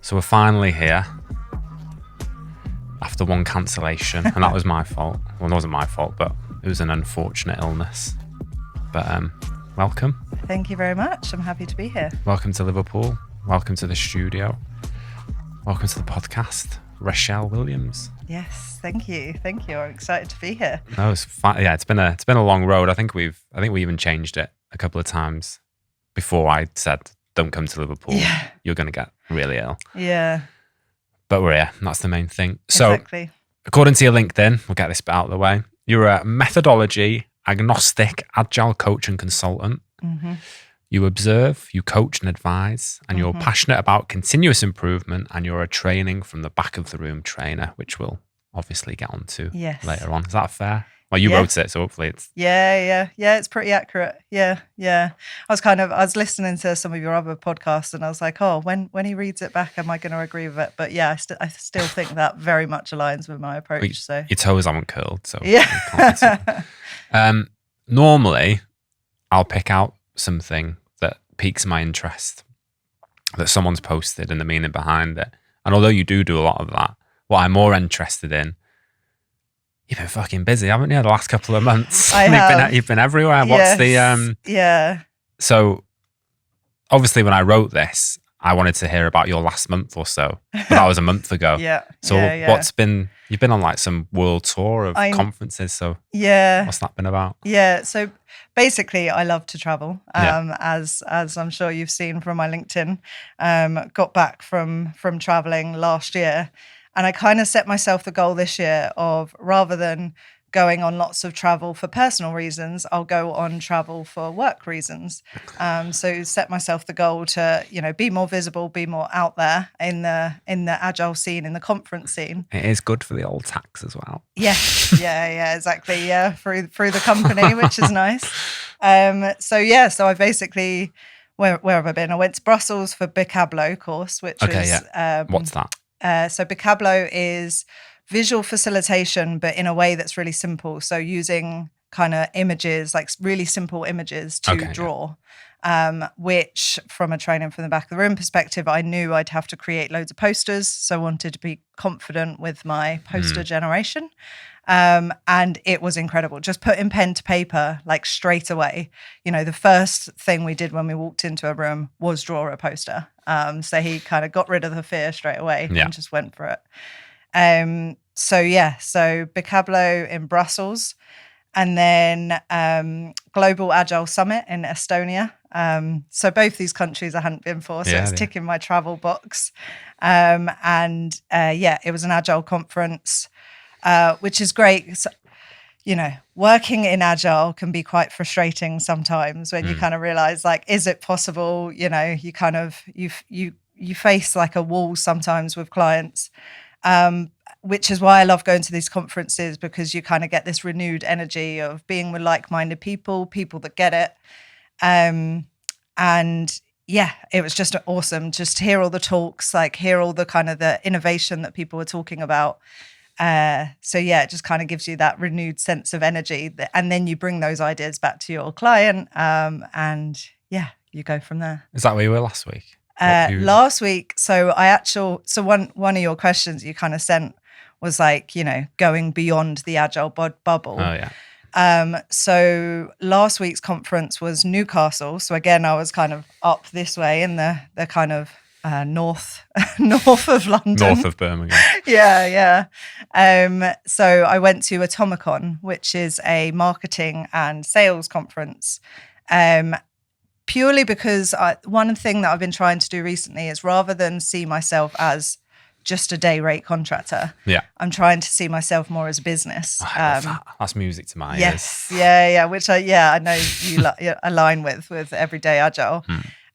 So we're finally here after one cancellation, and that was my fault. Well, it wasn't my fault, but it was an unfortunate illness. But welcome. Thank you very much. I'm happy to be here. Welcome to Liverpool. Welcome to the studio. Welcome to the podcast, Rachelle Williams. Yes, thank you. Thank you. I'm excited to be here. No, it's fine. Yeah, it's been a long road. I think we even changed it a couple of times before I said, don't come to Liverpool. Yeah. You're going to get really ill. Yeah. But we're here. That's the main thing. So, exactly. According to your LinkedIn, we'll get this bit out of the way. You're a methodology, agnostic, agile coach and consultant. Mm-hmm. You observe, you coach and advise, and you're passionate about continuous improvement, and you're a training from the back of the room trainer, which we'll obviously get onto later on. Is that fair? Well, you wrote it, so hopefully it's... Yeah, it's pretty accurate. Yeah. I was listening to some of your other podcasts and I was like, oh, when he reads it back, am I going to agree with it? But yeah, I still think that very much aligns with my approach. So your toes haven't curled, so... Yeah. Normally, I'll pick out something that piques my interest, that someone's posted and the meaning behind it. And although you do a lot of that, what I'm more interested in, you've been fucking busy, haven't you, the last couple of months? I have. You've been everywhere. Yes. Yeah. So obviously when I wrote this, I wanted to hear about your last month or so. But that was a month ago. Yeah. So you've been on like some world tour of conferences. So what's that been about? Yeah. So basically I love to travel. As I'm sure you've seen from my LinkedIn, got back from traveling last year. And I kind of set myself the goal this year of, rather than going on lots of travel for personal reasons, I'll go on travel for work reasons. So set myself the goal to, be more visible, be more out there in the agile scene, in the conference scene. It is good for the old tax as well. Yes, yeah, exactly. Yeah, through the company, which is nice. So I basically, where have I been? I went to Brussels for Vocablo course, which is what's that? So Vocablo is visual facilitation, but in a way that's really simple. So using kind of images, like really simple images to draw, which from a training from the back of the room perspective, I knew I'd have to create loads of posters. So I wanted to be confident with my poster generation. And it was incredible. Just putting pen to paper, like straight away. The first thing we did when we walked into a room was draw a poster. So he kind of got rid of the fear straight away and just went for it. So Vocablo in Brussels, and then Global Agile Summit in Estonia. So both these countries I hadn't been for, so it's ticking my travel box. It was an Agile conference. Which is great. So, working in Agile can be quite frustrating sometimes when you kind of realize, like, is it possible? You kind of, you face like a wall sometimes with clients, which is why I love going to these conferences, because you kind of get this renewed energy of being with like-minded people that get it. It was just awesome. Just hear all the talks, like hear all the kind of the innovation that people were talking about. It just kind of gives you that renewed sense of energy, and then you bring those ideas back to your client, you go from there. Is that where you were last week? Last week, one of your questions you kind of sent was like, going beyond the Agile bubble. Oh yeah. So last week's conference was Newcastle. So again, I was kind of up this way in the kind of north of London, north of Birmingham. Yeah. So I went to Atomicon, which is a marketing and sales conference, purely because one thing that I've been trying to do recently is, rather than see myself as just a day rate contractor, I'm trying to see myself more as a business. That's music to my ears. Yes, which I know you align with Everyday Agile.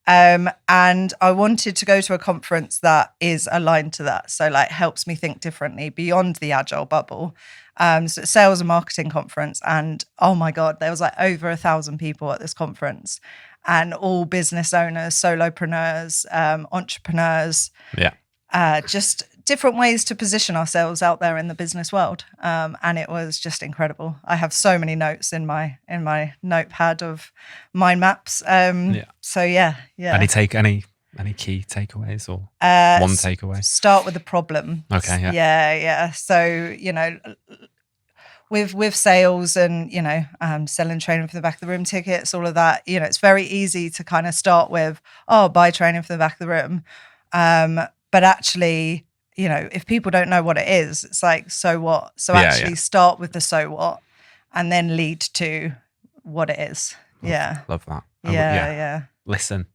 And I wanted to go to a conference that is aligned to that. So like helps me think differently beyond the Agile bubble. So it's a sales and marketing conference. And oh my God, there was like over 1,000 people at this conference, and all business owners, solopreneurs, entrepreneurs. Just different ways to position ourselves out there in the business world. And it was just incredible. I have so many notes in my notepad of mind maps. So yeah. Any Any key takeaways or one takeaway? Start with the problem. Okay, yeah. So, with sales and, selling training for the back of the room tickets, all of that, it's very easy to kind of start with, buy training for the back of the room. But actually, if people don't know what it is, it's like, so what? So start with the so what and then lead to what it is. Love that. Yeah. Listen.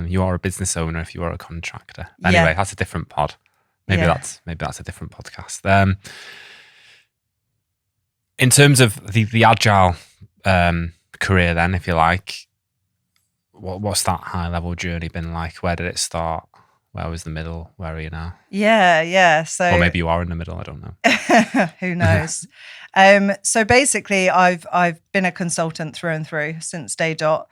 You are a business owner if you are a contractor. Anyway, that's a different pod. Maybe that's a different podcast. In terms of the agile career, then, if you like, what's that high level journey been like? Where did it start? Where was the middle? Where are you now? Yeah. So, or maybe you are in the middle. I don't know. Who knows? So basically, I've been a consultant through and through since day dot.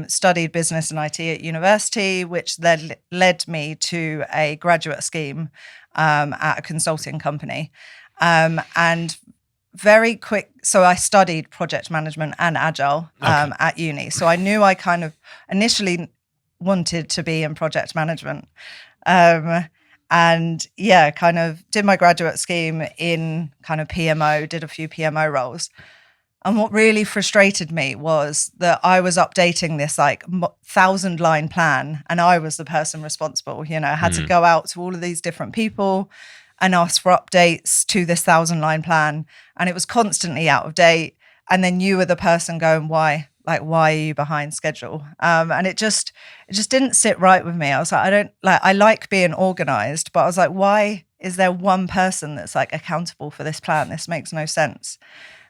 Studied business and IT at university, which led me to a graduate scheme at a consulting company. And very quick, so I studied project management and agile at uni. So I knew I kind of initially wanted to be in project management. And kind of did my graduate scheme in kind of PMO, did a few PMO roles. And what really frustrated me was that I was updating this 1,000-line plan, and I was the person responsible. I had to go out to all of these different people and ask for updates to this 1,000-line plan, and it was constantly out of date. And then you were the person going, why? Why are you behind schedule? And it just didn't sit right with me. I was like, I like being organized, but I was like, why is there one person that's accountable for this plan? This makes no sense.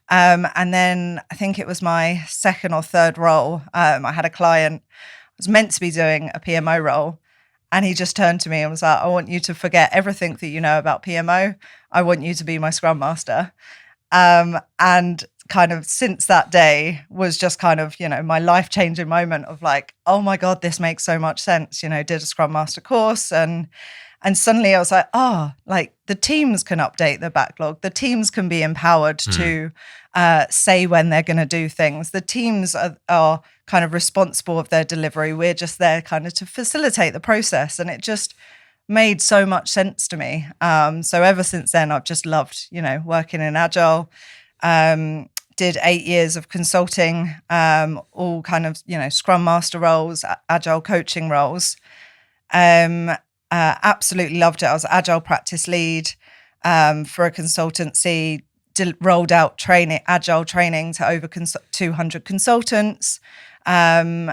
And then I think it was my second or third role. I had a client, was meant to be doing a PMO role, and he just turned to me and was like, I want you to forget everything that you know about PMO. I want you to be my Scrum Master. And kind of since that day was just kind of, my life-changing moment of oh my God, this makes so much sense. Did a Scrum Master course and suddenly I was like, the teams can update the backlog. The teams can be empowered to say when they're going to do things. The teams are kind of responsible of their delivery. We're just there kind of to facilitate the process. And it just made so much sense to me. So ever since then, I've just loved, working in Agile. Did 8 years of consulting, all kind of, Scrum Master roles, Agile coaching roles. Absolutely loved it. I was Agile practice lead for a consultancy, rolled out Agile training to over 200 consultants. Absolutely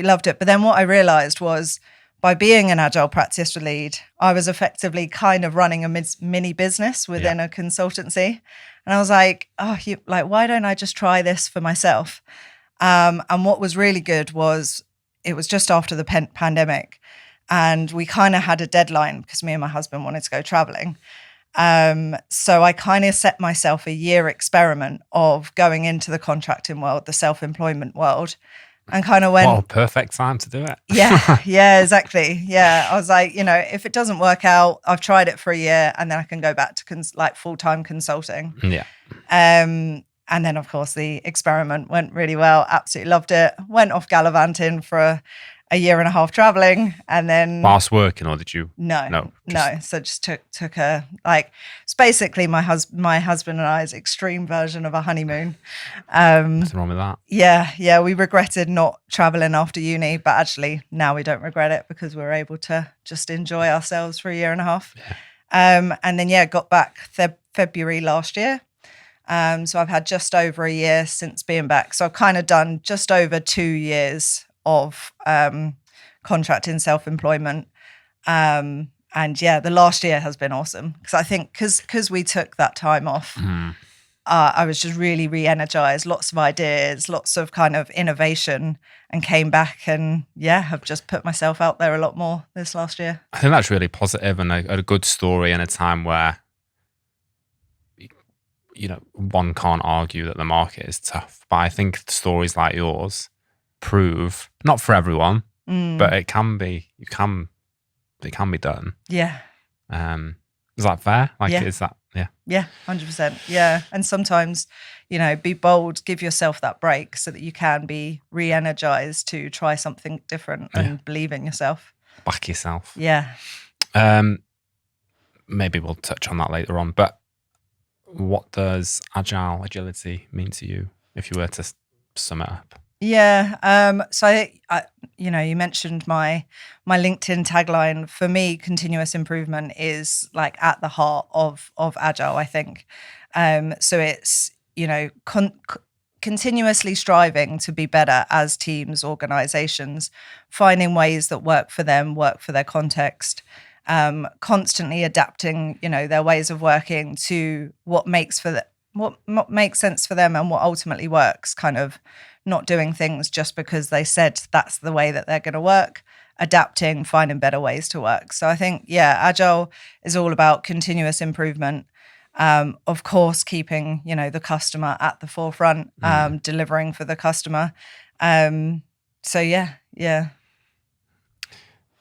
loved it. But then what I realized was by being an Agile practice lead, I was effectively kind of running a mini business within a consultancy. And I was like, why don't I just try this for myself? And what was really good was it was just after the pandemic. And we kind of had a deadline because me and my husband wanted to go traveling. So I kind of set myself a year experiment of going into the contracting world, the self-employment world, and kind of went... What a perfect time to do it. Yeah, exactly. Yeah, I was like, if it doesn't work out, I've tried it for a year and then I can go back to full-time consulting. Yeah. And then, of course, the experiment went really well. Absolutely loved it. Went off gallivanting for a year and a half traveling, and then whilst working, or did you? No. So just took a it's basically my husband and I's extreme version of a honeymoon. What's wrong with that? Yeah. We regretted not traveling after uni, but actually now we don't regret it because we're able to just enjoy ourselves for a year and a half. Yeah. And then got back February last year. So I've had just over a year since being back. So I've kind of done just over 2 years of contracting self-employment. And the last year has been awesome because I think because we took that time off, I was just really re-energized, lots of ideas, lots of kind of innovation, and came back and have just put myself out there a lot more this last year. I think that's really positive and a good story in a time where one can't argue that the market is tough, but I think stories like yours prove, not for everyone, but it can be done. Yeah. Is that fair? Is that? Yeah. Yeah, 100%. Yeah. And sometimes, be bold, give yourself that break so that you can be re-energized to try something different and believe in yourself. Back yourself. Yeah. Maybe we'll touch on that later on, but what does agility mean to you if you were to sum it up? Yeah. So I you mentioned my LinkedIn tagline. For me, continuous improvement is like at the heart of Agile, I think. So it's, continuously striving to be better as teams, organizations, finding ways that work for them, work for their context, constantly adapting, their ways of working to what makes sense for them and what ultimately works, kind of not doing things just because they said that's the way that they're going to work, adapting, finding better ways to work. So I think, Agile is all about continuous improvement. Of course, keeping, the customer at the forefront, delivering for the customer. So yeah.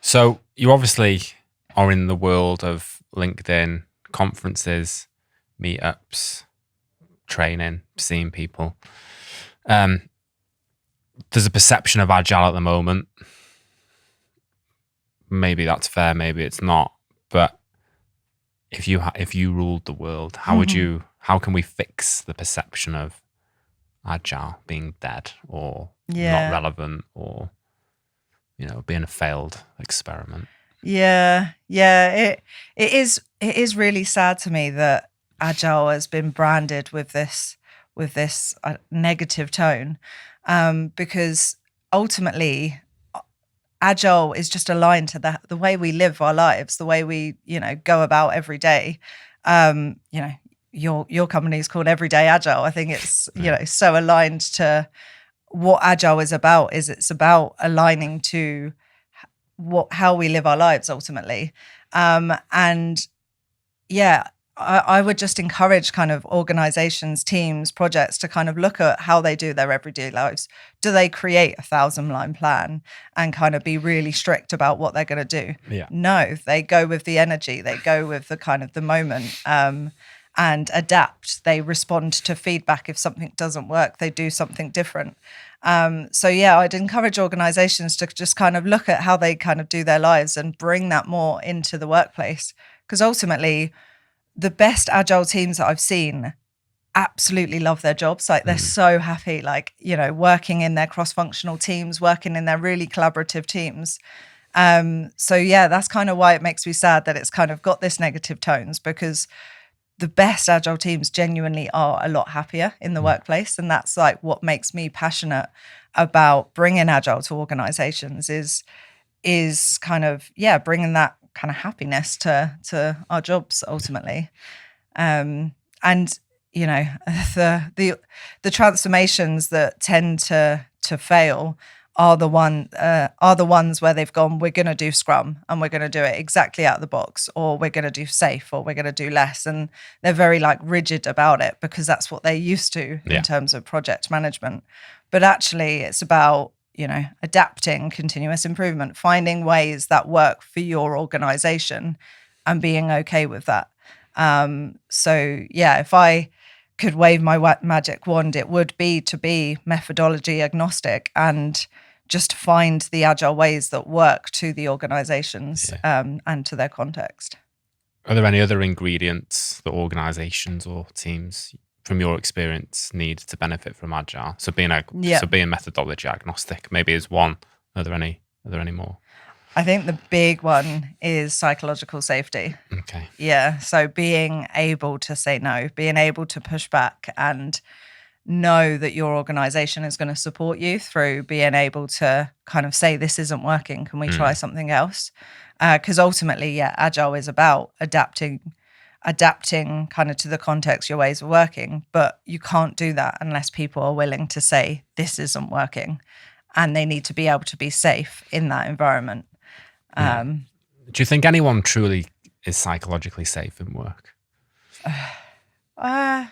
So you obviously are in the world of LinkedIn, conferences, meetups, training, seeing people. There's a perception of Agile at the moment. Maybe that's fair, maybe it's not. But if you ruled the world, how can we fix the perception of Agile being dead or not relevant or being a failed experiment? Yeah. It is really sad to me that Agile has been branded with this negative tone, because ultimately Agile is just aligned to the way we live our lives, the way we go about every day. Your company is called Everyday Agile. I think it's so aligned to what Agile is about. It's about aligning to how we live our lives ultimately. I would just encourage kind of organizations, teams, projects to kind of look at how they do their everyday lives. Do they create a 1,000-line plan and kind of be really strict about what they're going to do? Yeah. No, they go with the energy. They go with the kind of the moment, and adapt. They respond to feedback. If something doesn't work, they do something different. I'd encourage organizations to just kind of look at how they kind of do their lives and bring that more into the workplace. Because ultimately, the best Agile teams that I've seen absolutely love their jobs. Like they're so happy, working in their cross-functional teams, working in their really collaborative teams. That's kind of why it makes me sad that it's kind of got this negative tones, because the best Agile teams genuinely are a lot happier in the workplace. And that's like what makes me passionate about bringing Agile to organizations is kind of, bringing that kind of happiness to our jobs ultimately. The transformations that tend to fail are the ones where they've gone, we're going to do Scrum and we're going to do it exactly out of the box, or we're going to do safe, or we're going to do less. And they're very rigid about it because that's what they're used to in terms of project management. But actually it's about, adapting, continuous improvement, finding ways that work for your organization and being okay with that. If I could wave my magic wand, it would be to be methodology agnostic and just find the Agile ways that work to the organizations and to their context. Are there any other ingredients that organizations or teams, from your experience, need to benefit from Agile? So being methodology agnostic maybe is one. Are there any more? I think the big one is psychological safety. Okay. Yeah. So being able to say no, being able to push back and know that your organization is going to support you through being able to kind of say, this isn't working. Can we try something else? Because ultimately, Agile is about adapting kind of to the context, your ways of working. But you can't do that unless people are willing to say, this isn't working. And they need to be able to be safe in that environment. Do you think anyone truly is psychologically safe in work? I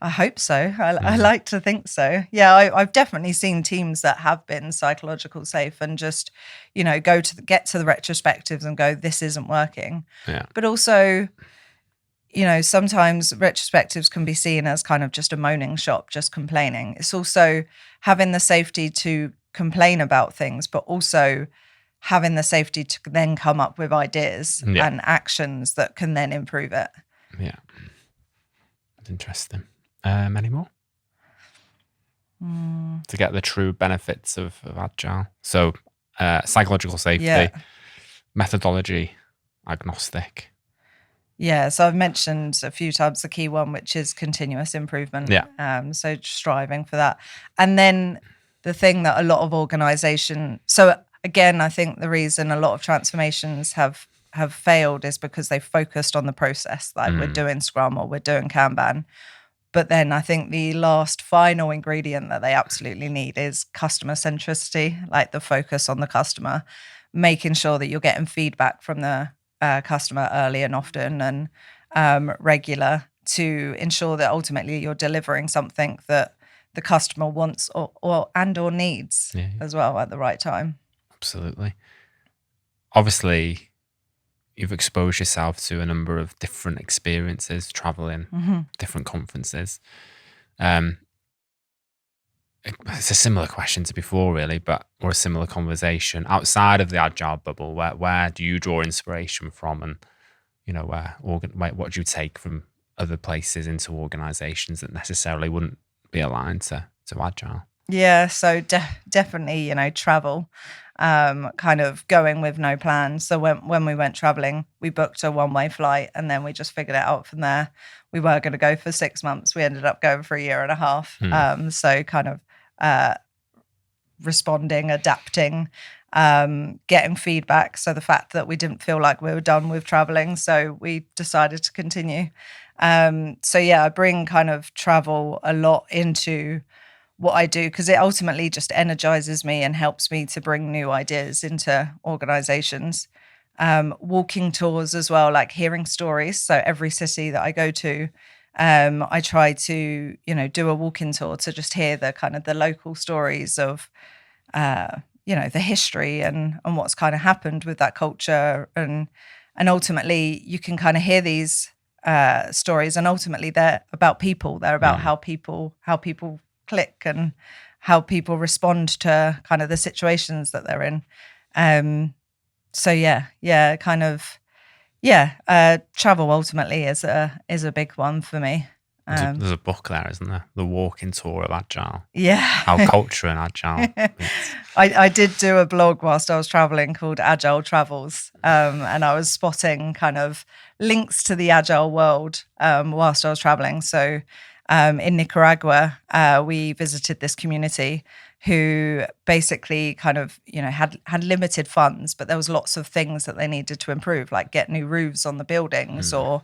hope so. I like to think so. Yeah, I've definitely seen teams that have been psychological safe and just, get to the retrospectives and go, this isn't working. Yeah. But also, sometimes retrospectives can be seen as kind of just a moaning shop, just complaining. It's also having the safety to complain about things, but also having the safety to then come up with ideas and actions that can then improve it. Yeah. That's interesting. Any more? To get the true benefits of Agile. So psychological safety, methodology, agnostic. Yeah, so I've mentioned a few times the key one, which is continuous improvement. Yeah. So striving for that. And then the thing that a lot of organizations, so again, I think the reason a lot of transformations have failed is because they focused on the process, like we're doing Scrum or we're doing Kanban. But then I think the last final ingredient that they absolutely need is customer centricity, like the focus on the customer, making sure that you're getting feedback from the customer early and often and regular to ensure that ultimately you're delivering something that the customer wants or needs as well at the right time. Absolutely. Obviously, you've exposed yourself to a number of different experiences, traveling, different conferences. It's a similar question to before, really, or a similar conversation. Outside of the Agile bubble, where do you draw inspiration from, and what do you take from other places into organizations that necessarily wouldn't be aligned to Agile? Yeah, so definitely, travel. Kind of going with no plan. So when we went traveling, we booked a one-way flight and then we just figured it out from there. We were going to go for 6 months. We ended up going for 1.5 years. So kind of responding, adapting, getting feedback. So the fact that we didn't feel like we were done with traveling, so we decided to continue. I bring kind of travel a lot into what I do because it ultimately just energizes me and helps me to bring new ideas into organizations. Walking tours as well, like hearing stories. So every city that I go to, I try to, do a walking tour to just hear the kind of the local stories of, the history and what's kind of happened with that culture. And ultimately you can kind of hear these stories, and ultimately they're about people. They're about how people click and how people respond to kind of the situations that they're in. Travel ultimately is a big one for me. There's a book there, isn't there? The Walking Tour of Agile. Yeah. How culture and Agile. I did do a blog whilst I was traveling called Agile Travels, and I was spotting kind of links to the Agile world whilst I was traveling. So in Nicaragua, we visited this community who basically kind of, had limited funds, but there was lots of things that they needed to improve, like get new roofs on the buildings or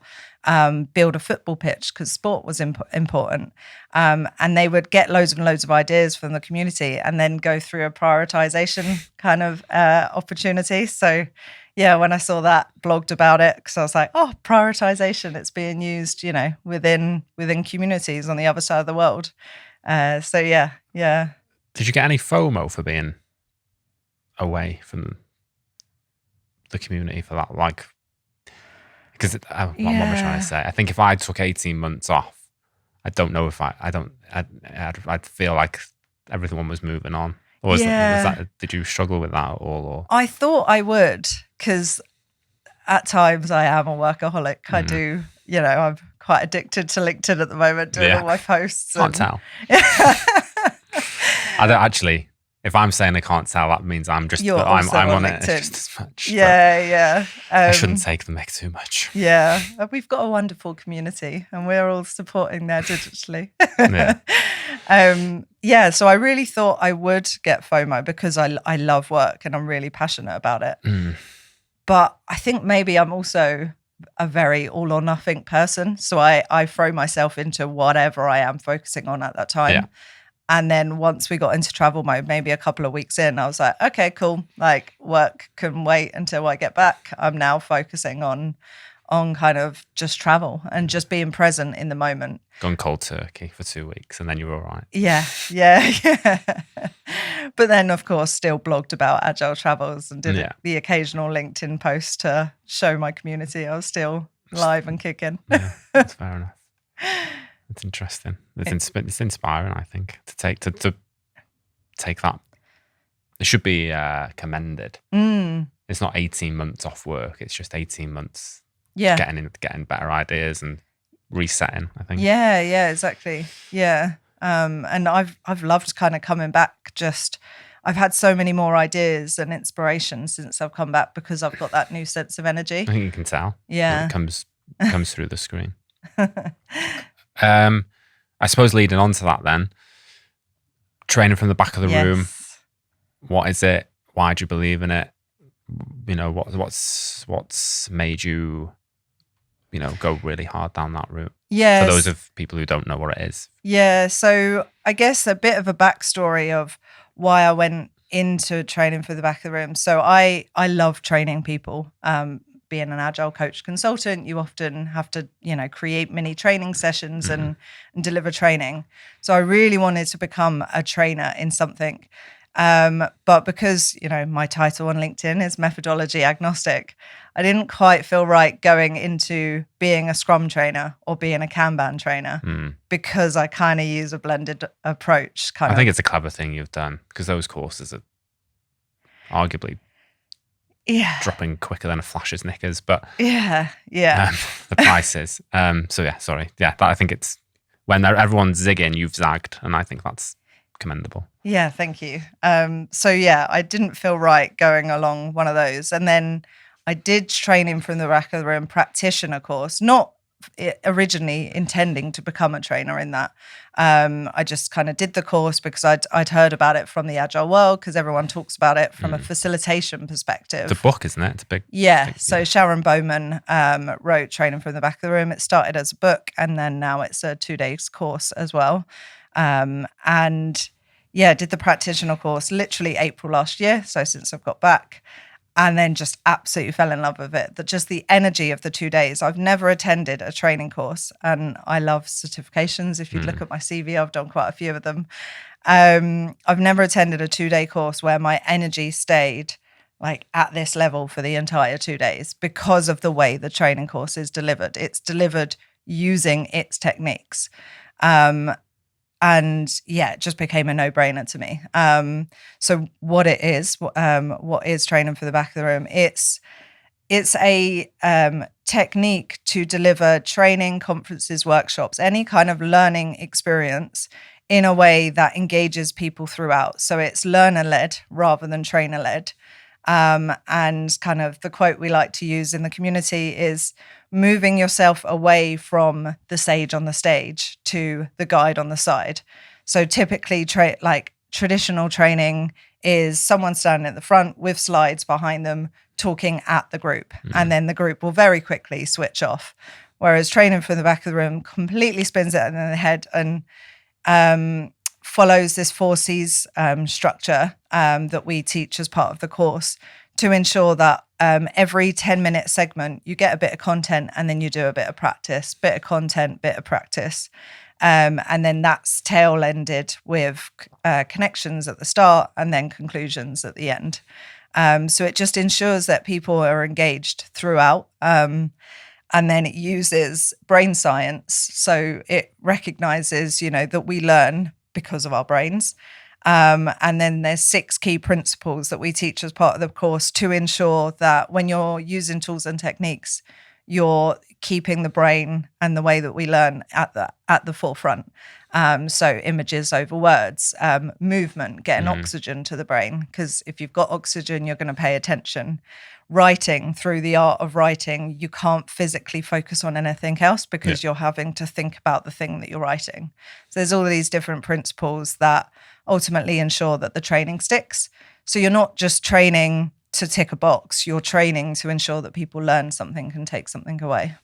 build a football pitch because sport was important. And they would get loads and loads of ideas from the community and then go through a prioritization kind of opportunity. So yeah, when I saw that, blogged about it, because I was like, oh, prioritization, it's being used, within communities on the other side of the world. Yeah. Did you get any FOMO for being away from the community for that? Like, because what am I trying to say? I think if I took 18 months off, I don't know if I'd feel like everyone was moving on. Or did you struggle with that at all? Or? I thought I would, because at times I am a workaholic. I do, I'm quite addicted to LinkedIn at the moment, doing all my posts. Can't tell. I don't actually. If I'm saying I can't tell, that means I'm on it just as much. Yeah. I shouldn't take the mic too much. Yeah, we've got a wonderful community, and we're all supporting there digitally. So I really thought I would get FOMO because I love work and I'm really passionate about it. But I think maybe I'm also a very all or nothing person, so I throw myself into whatever I am focusing on at that time. Yeah. And then once we got into travel mode, maybe a couple of weeks in, I was like, okay, cool. Like work can wait until I get back. I'm now focusing on kind of just travel and just being present in the moment. Gone cold turkey for 2 weeks and then you're all right. Yeah. But then, of course, still blogged about Agile Travels and did the occasional LinkedIn post to show my community I was still live and kicking. Yeah, that's fair enough. It's interesting. It's inspiring, I think, to take that. It should be commended. It's not 18 months off work. It's just 18 months getting better ideas and resetting, I think. Yeah, exactly. Yeah. And I've loved kind of coming back. I've had so many more ideas and inspiration since I've come back because I've got that new sense of energy. I think you can tell. Yeah. It comes through the screen. I suppose leading on to that then, training from the back of the room. What is it? Why do you believe in it? You know, what's made you, you know, go really hard down that route? Yeah. For those of people who don't know what it is. Yeah. So I guess a bit of a backstory of why I went into training for the back of the room. So I love training people. Being an agile coach consultant, you often have to, you know, create mini training sessions and deliver training. So I really wanted to become a trainer in something. But because, you know, my title on LinkedIn is methodology agnostic, I didn't quite feel right going into being a Scrum trainer or being a Kanban trainer because I kind of use a blended approach. I think it's a clever thing you've done because those courses are arguably dropping quicker than a Flash's knickers, but the prices. I think it's when everyone's zigging, you've zagged, and I think that's commendable. Yeah, thank you. I didn't feel right going along one of those, and then I did training from the back of the room practitioner course, not originally intending to become a trainer in that. I just kind of did the course because I'd heard about it from the agile world because everyone talks about it from a facilitation perspective. The book, isn't it? It's a big. So Sharon Bowman wrote Training from the Back of the Room. It started as a book and then now it's a 2-day course as well. Did the practitioner course literally April last year. So since I've got back. And then just absolutely fell in love with it. Just the energy of the 2 days. I've never attended a training course and I love certifications. If you look at my CV, I've done quite a few of them. I've never attended a 2-day course where my energy stayed like at this level for the entire 2 days because of the way the training course is delivered. It's delivered using its techniques. It just became a no-brainer to me. So what is training for the back of the room? It's a technique to deliver training, conferences, workshops, any kind of learning experience in a way that engages people throughout. So it's learner-led rather than trainer-led. And kind of the quote we like to use in the community is moving yourself away from the sage on the stage to the guide on the side. So typically traditional training is someone standing at the front with slides behind them talking at the group, and then the group will very quickly switch off. Whereas training from the back of the room completely spins it in the head and follows this 4Cs structure that we teach as part of the course to ensure that every 10-minute segment, you get a bit of content and then you do a bit of practice, bit of content, bit of practice. And then that's tail-ended with connections at the start and then conclusions at the end. So it just ensures that people are engaged throughout. And then it uses brain science. So it recognizes, that we learn because of our brains. And then there's 6 key principles that we teach as part of the course to ensure that when you're using tools and techniques, you're keeping the brain and the way that we learn at the forefront. So images over words, movement, getting oxygen to the brain, because if you've got oxygen, you're going to pay attention. Writing, through the art of writing, you can't physically focus on anything else because you're having to think about the thing that you're writing. So there's all of these different principles that ultimately ensure that the training sticks. So you're not just training to tick a box, you're training to ensure that people learn something and take something away.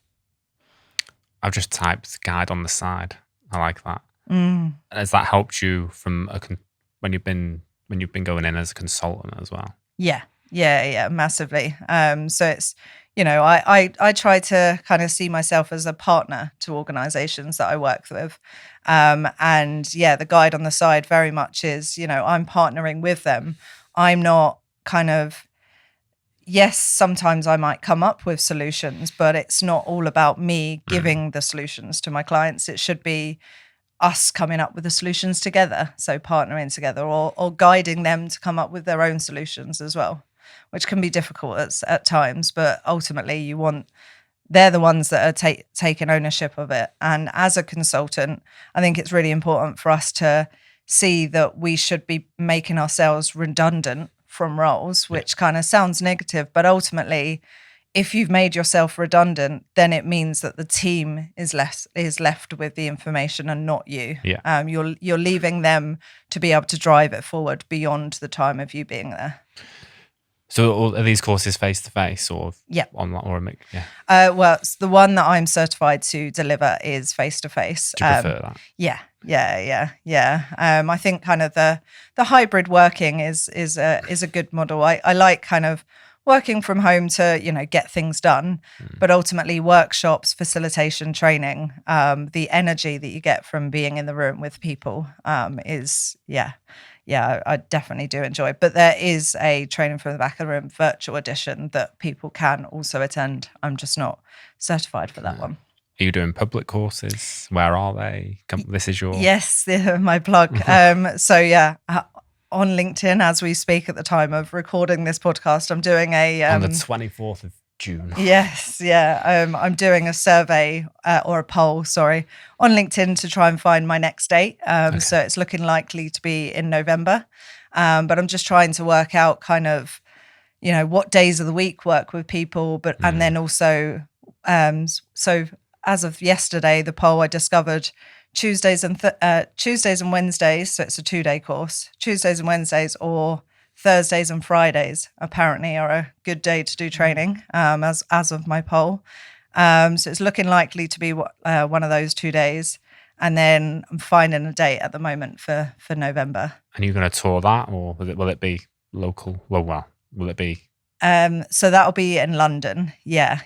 I've just typed guide on the side. I like that. Has that helped you from when you've been going in as a consultant as well? Yeah, massively. So it's, I try to kind of see myself as a partner to organizations that I work with. The guide on the side very much is, I'm partnering with them. I'm not kind of, yes, sometimes I might come up with solutions, but it's not all about me giving the solutions to my clients. It should be us coming up with the solutions together. So partnering together or guiding them to come up with their own solutions as well, which can be difficult at times. But ultimately, they're the ones that are taking ownership of it. And as a consultant, I think it's really important for us to see that we should be making ourselves redundant from roles, which kind of sounds negative, but ultimately, if you've made yourself redundant, then it means that the team is left with the information and not you. Yeah. You're leaving them to be able to drive it forward beyond the time of you being there. So are these courses face to face or online or a mix? Yeah. Well, the one that I'm certified to deliver is face to face. Do you prefer that? Yeah. I think kind of the hybrid working is a good model. I like kind of working from home to get things done, but ultimately workshops, facilitation, training, the energy that you get from being in the room with people is I definitely do enjoy. But there is a training from the back of the room virtual edition that people can also attend. I'm just not certified for that one. Are you doing public courses? Where are they? This is your... Yes, my plug. On LinkedIn, as we speak at the time of recording this podcast, I'm doing on the 24th of June. Yes, yeah. I'm doing a survey or a poll, on LinkedIn to try and find my next date. So it's looking likely to be in November. But I'm just trying to work out kind of, what days of the week work with people. And then also, so as of yesterday, the poll I discovered Tuesdays and Wednesdays, so it's a 2-day course. Tuesdays and Wednesdays or Thursdays and Fridays apparently are a good day to do training, as of my poll. So it's looking likely to be one of those 2 days. And then I'm finding a date at the moment for November. And you're going to tour that, or will it be local? Well, will it be? So that'll be in London. Yeah.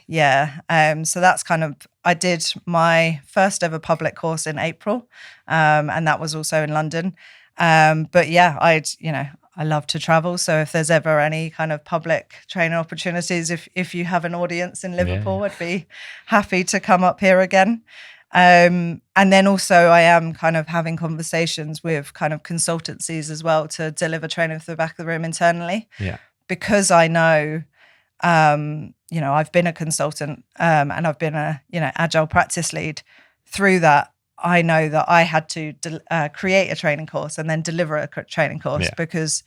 So that's kind of, I did my first ever public course in April, and that was also in London. But yeah, I love to travel. So if there's ever any kind of public training opportunities, if you have an audience in Liverpool, I'd be happy to come up here again. And then also I am kind of having conversations with kind of consultancies as well to deliver training for the back of the room internally. Yeah. Because I know, I've been a consultant and I've been a, agile practice lead. Through that, I know that I had to create a training course and then deliver a training course because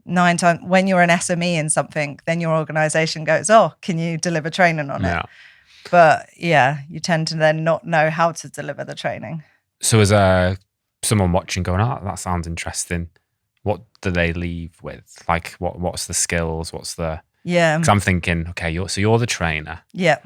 9 times when you're an SME in something, then your organization goes, oh, can you deliver training on it? But you tend to then not know how to deliver the training. So as someone watching going, oh, that sounds interesting. What do they leave with? Like, what's the skills? What's the... Yeah. Because I'm thinking, okay, you're the trainer. Yeah.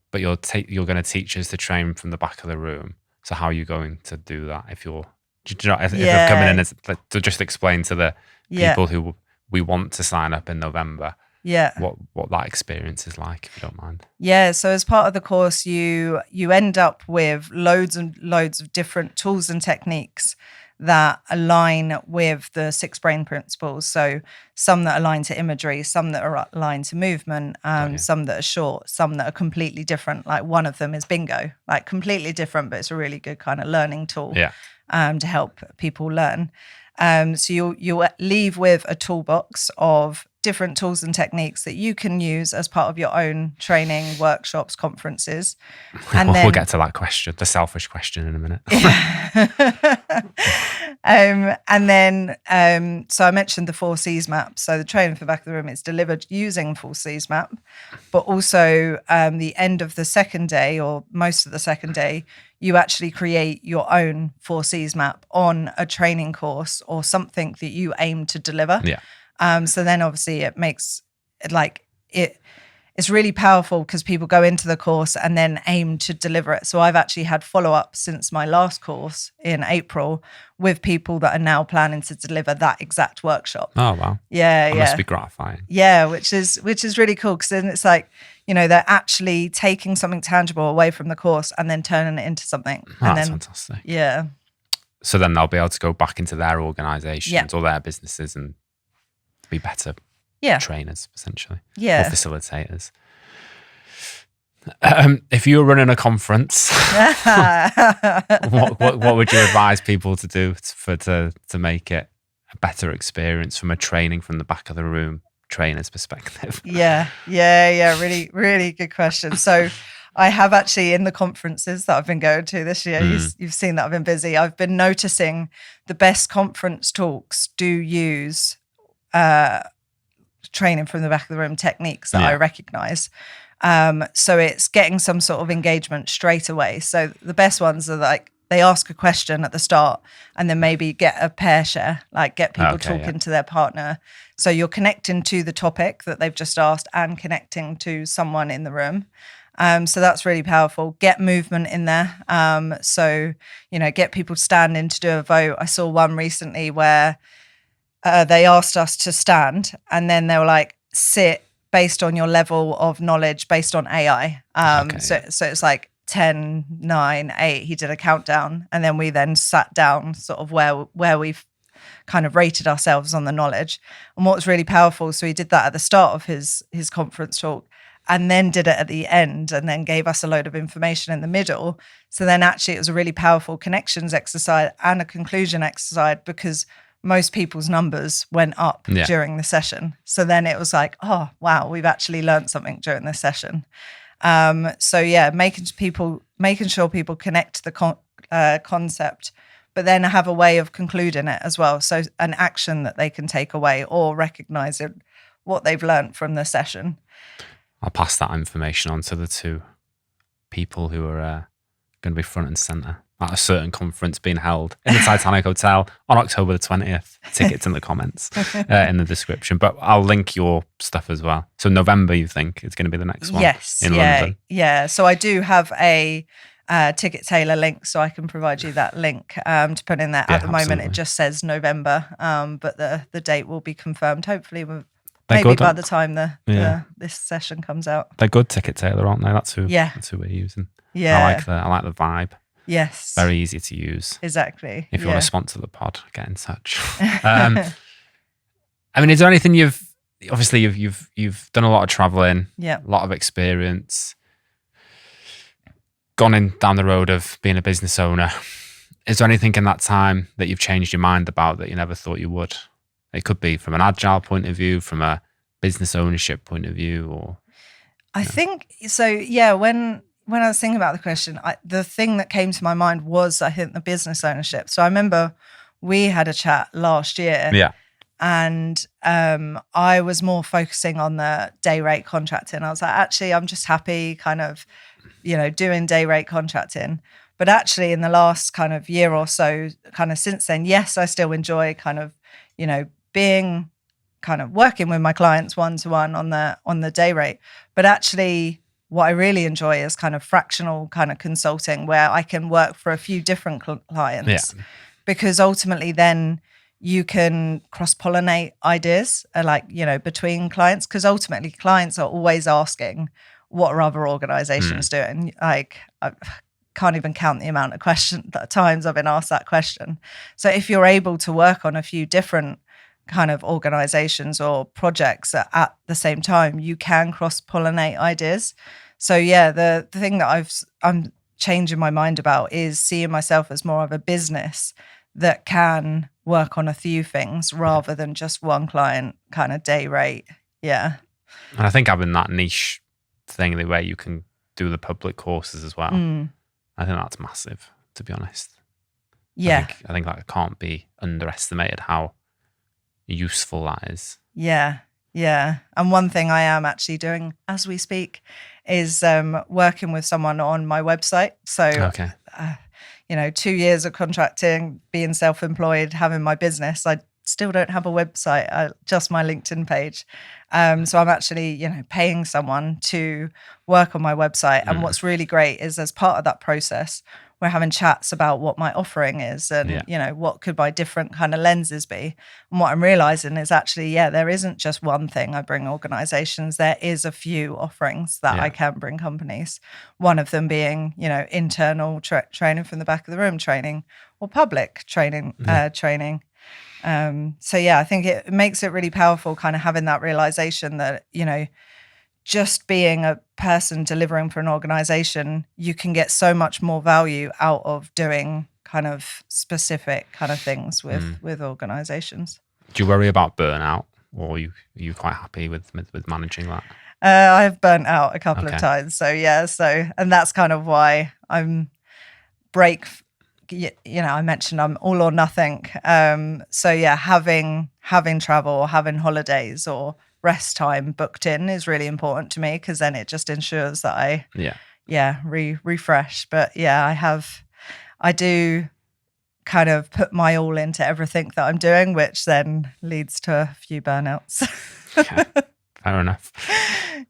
But you're going to teach us to train from the back of the room. So how are you going to do that if you're coming in to just explain to the people who we want to sign up in November what that experience is like, if you don't mind? Yeah, so as part of the course, you end up with loads and loads of different tools and techniques that align with the 6 brain principles. So some that align to imagery, some that are aligned to movement, some that are short, some that are completely different. Like one of them is bingo, like completely different, but it's a really good kind of learning tool to help people learn. So you'll leave with a toolbox of different tools and techniques that you can use as part of your own training, workshops, conferences. And we'll get to that question, the selfish question, in a minute. And then, so I mentioned the 4 C's map. So the training for the back of the room is delivered using 4 C's map, but also the end of the second day or most of the second day, you actually create your own 4 C's map on a training course or something that you aim to deliver. Yeah. So then obviously it makes it's really powerful because people go into the course and then aim to deliver it. So I've actually had follow-up since my last course in April with people that are now planning to deliver that exact workshop. Oh, wow. Yeah. That must be gratifying. Yeah, which is really cool because then it's like, they're actually taking something tangible away from the course and then turning it into something. That's fantastic. Yeah. So then they'll be able to go back into their organizations or their businesses and be better trainers, essentially, or facilitators. If you were running a conference, what would you advise people to do to make it a better experience from the back of the room trainer's perspective? Yeah. Really, really good question. So I have actually, in the conferences that I've been going to this year, you've seen that I've been busy. I've been noticing the best conference talks do use training from the back of the room techniques that I recognize. So it's getting some sort of engagement straight away. So the best ones are like they ask a question at the start and then maybe get a pair share, like get people talking to their partner. So you're connecting to the topic that they've just asked and connecting to someone in the room. So that's really powerful. Get movement in there. So, get people standing to do a vote. I saw one recently where they asked us to stand and then they were like, sit based on your level of knowledge based on AI. So it's like 10, 9, 8. He did a countdown and then we then sat down sort of where we've kind of rated ourselves on the knowledge. And what was really powerful, so he did that at the start of his conference talk and then did it at the end and then gave us a load of information in the middle. So then actually it was a really powerful connections exercise and a conclusion exercise because most people's numbers went up during the session. So then it was like, oh, wow, we've actually learned something during this session. Making sure people connect to the concept, but then have a way of concluding it as well. So an action that they can take away or recognize what they've learned from the session. I'll pass that information on to the two people who are going to be front and center at a certain conference being held in the Titanic Hotel on October the 20th. Tickets in the comments, in the description. But I'll link your stuff as well. So November, you think, is going to be the next one? Yes. In London? Yeah. So I do have a ticket tailor link, so I can provide you that link to put in there. At the moment, it just says November, but the date will be confirmed, hopefully, maybe by the time this session comes out. They're good ticket tailor, aren't they? That's who we're using. Yeah. I like the vibe. Yes. Very easy to use. Exactly. If you want to sponsor the pod, get in touch. I mean, is there anything you've done a lot of traveling, a lot of experience, gone down the road of being a business owner. Is there anything in that time that you've changed your mind about that you never thought you would? It could be from an agile point of view, from a business ownership point of view, or I think so. Yeah, when I was thinking about the question, the thing that came to my mind was, I think, the business ownership. So I remember we had a chat last year. Yeah. And I was more focusing on the day rate contracting. I was like, actually, I'm just happy kind of, doing day rate contracting. But actually in the last kind of year or so, kind of since then, yes, I still enjoy kind of, being kind of working with my clients one-to-one on the day rate. But actually what I really enjoy is kind of fractional kind of consulting where I can work for a few different clients. Yeah. Because ultimately then you can cross-pollinate ideas between clients, because ultimately clients are always asking, what are other organizations doing? Like, I can't even count the amount of times I've been asked that question. So if you're able to work on a few different kind of organizations or projects at the same time, you can cross-pollinate ideas. So yeah, the thing that I'm changing my mind about is seeing myself as more of a business that can work on a few things rather than just one client kind of day rate. Yeah. And I think having that niche thing where you can do the public courses as well, I think that's massive, to be honest. Yeah. I think that can't be underestimated how useful that is. Yeah. Yeah. And one thing I am actually doing as we speak is working with someone on my website. So, okay. 2 years of contracting, being self-employed, having my business, I still don't have a website, just my LinkedIn page. So I'm actually, paying someone to work on my website. And what's really great is as part of that process, we're having chats about what my offering is and, what could my different kind of lenses be. And what I'm realizing is actually, there isn't just one thing I bring organizations. There is a few offerings that I can bring companies. One of them being, internal training from the back of the room training or public training training. So yeah, I think it makes it really powerful kind of having that realization that, just being a person delivering for an organization, you can get so much more value out of doing kind of specific kind of things with organizations. Do you worry about burnout, or are you quite happy with managing that? I've burnt out a couple of times. So yeah, and that's kind of why I'm I mentioned I'm all or nothing. So yeah, having travel, having holidays or rest time booked in is really important to me, because then it just ensures that I refresh. But yeah, I do kind of put my all into everything that I'm doing, which then leads to a few burnouts. Okay, fair enough.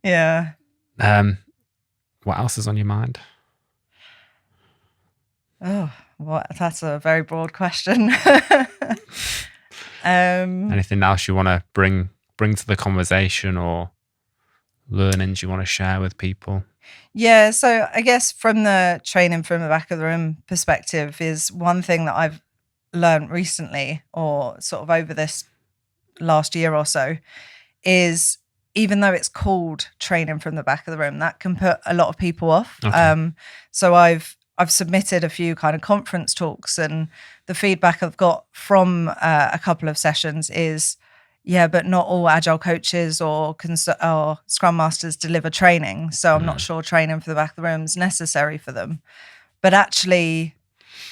Yeah. What else is on your mind? Oh, that's a very broad question. Anything else you want to bring to the conversation, or learnings you want to share with people? Yeah, so I guess from the training from the back of the room perspective, is one thing that I've learned recently, or sort of over this last year or so, is even though it's called training from the back of the room, that can put a lot of people off. Okay. So I've submitted a few kind of conference talks, and the feedback I've got from a couple of sessions is, yeah, but not all agile coaches or scrum masters deliver training. So I'm not sure training for the back of the room is necessary for them. But actually,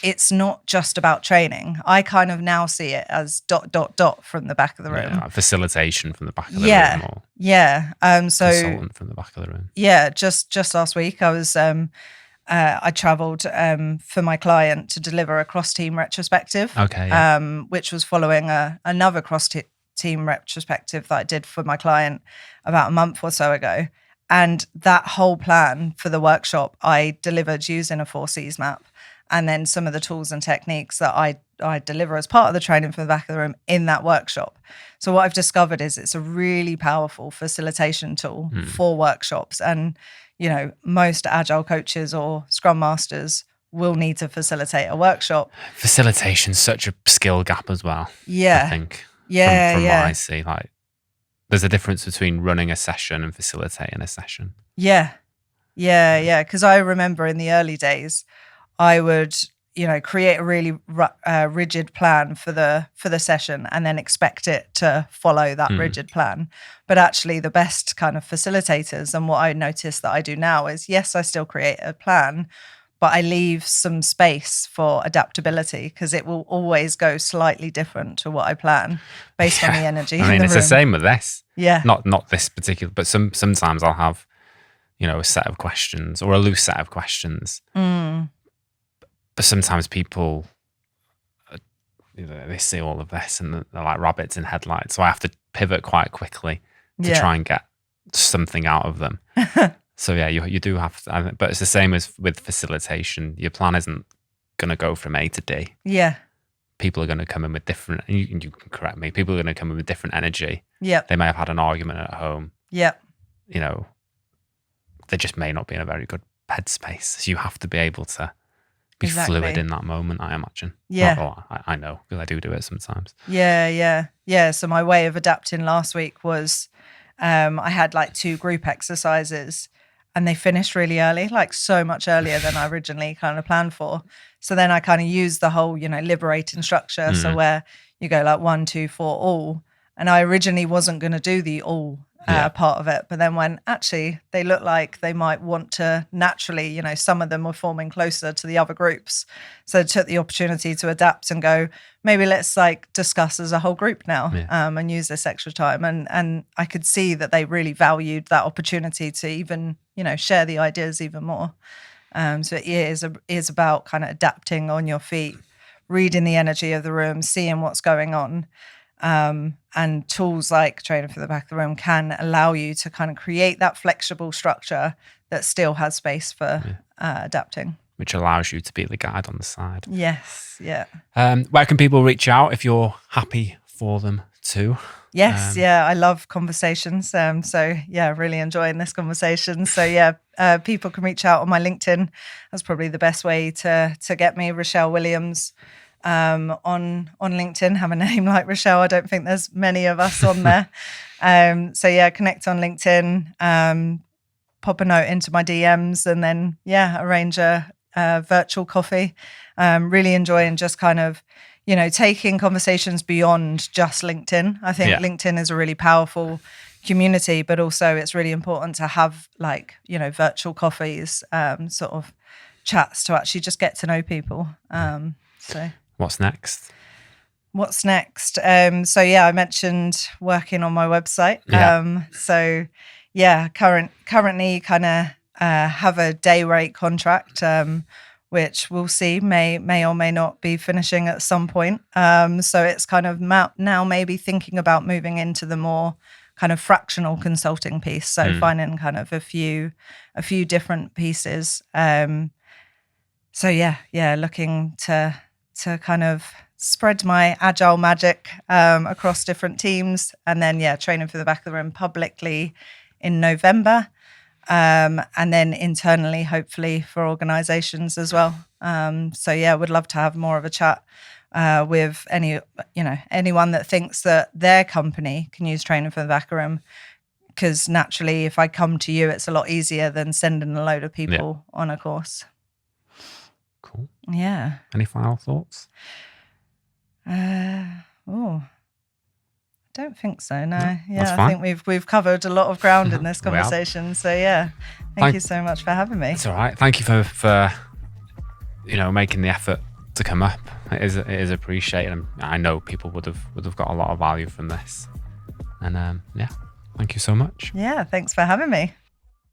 it's not just about training. I kind of now see it as ... from the back of the room. Yeah, like facilitation from the back of the room. Or so consultant from the back of the room. Yeah, just last week I was I travelled for my client to deliver a cross-team retrospective. Okay. Yeah. Which was following another cross-team retrospective that I did for my client about a month or so ago. And that whole plan for the workshop I delivered using a 4Cs map, and then some of the tools and techniques that I deliver as part of the training for the back of the room in that workshop. So what I've discovered is it's a really powerful facilitation tool for workshops. And, most agile coaches or scrum masters will need to facilitate a workshop. Facilitation's such a skill gap as well. Yeah. I think. Yeah. From what I see, like, there's a difference between running a session and facilitating a session. Yeah. Because I remember in the early days, I would, create a really rigid plan for the session and then expect it to follow that rigid plan. But actually, the best kind of facilitators, and what I notice that I do now is, yes, I still create a plan, but I leave some space for adaptability, because it will always go slightly different to what I plan based on the energy. I mean, it's the same with this. Yeah. Not this particular, but sometimes I'll have, a set of questions or a loose set of questions. But sometimes people, they see all of this and they're like rabbits in headlights. So I have to pivot quite quickly to try and get something out of them. So yeah, you do have to, but it's the same as with facilitation. Your plan isn't going to go from A to D. Yeah. People are going to come in with different, and you can correct me, people are going to come in with different energy. Yeah. They may have had an argument at home. Yeah. They just may not be in a very good headspace. So you have to be able to be fluid in that moment, I imagine. Yeah. I know, because I do it sometimes. Yeah. So my way of adapting last week was I had like 2 group exercises, and they finished really early, like so much earlier than I originally kind of planned for. So then I kind of used the whole, liberating structure. So where you go like 1, 2, 4, all. And I originally wasn't going to do the all part of it. But then when actually they look like they might want to naturally, some of them were forming closer to the other groups. So I took the opportunity to adapt and go, maybe let's like discuss as a whole group now and use this extra time. And I could see that they really valued that opportunity to even, share the ideas even more. So it is about kind of adapting on your feet, reading the energy of the room, seeing what's going on. And tools like training for the back of the room can allow you to kind of create that flexible structure that still has space for adapting. Which allows you to be the guide on the side. Yes, yeah. Where can people reach out if you're happy for them to? Yes, I love conversations. So yeah, really enjoying this conversation. So yeah, people can reach out on my LinkedIn. That's probably the best way to get me, Rachelle Williams. on LinkedIn, have a name like Rachelle. I don't think there's many of us on there. So yeah, connect on LinkedIn, pop a note into my DMs, and then arrange a virtual coffee. Really enjoying just kind of, taking conversations beyond just LinkedIn. I think LinkedIn is a really powerful community, but also it's really important to have virtual coffees, sort of chats to actually just get to know people. So what's next? So I mentioned working on my website. Currently kind of have a day rate contract, which we'll see may or may not be finishing at some point. So it's kind of now maybe thinking about moving into the more kind of fractional consulting piece. So finding kind of a few different pieces. Looking to kind of spread my agile magic across different teams, and then training for the back of the room publicly in November, and then internally hopefully for organizations as well. Would love to have more of a chat with anyone that thinks that their company can use training for the back of the room, because naturally if I come to you, it's a lot easier than sending a load of people on a course. Cool. Yeah. Any final thoughts? Don't think so. No. I think we've covered a lot of ground in this conversation. So thank you so much for having me. It's all right. Thank you for making the effort to come up. It is appreciated, and I know people would have got a lot of value from this. And thank you so much. Yeah, thanks for having me.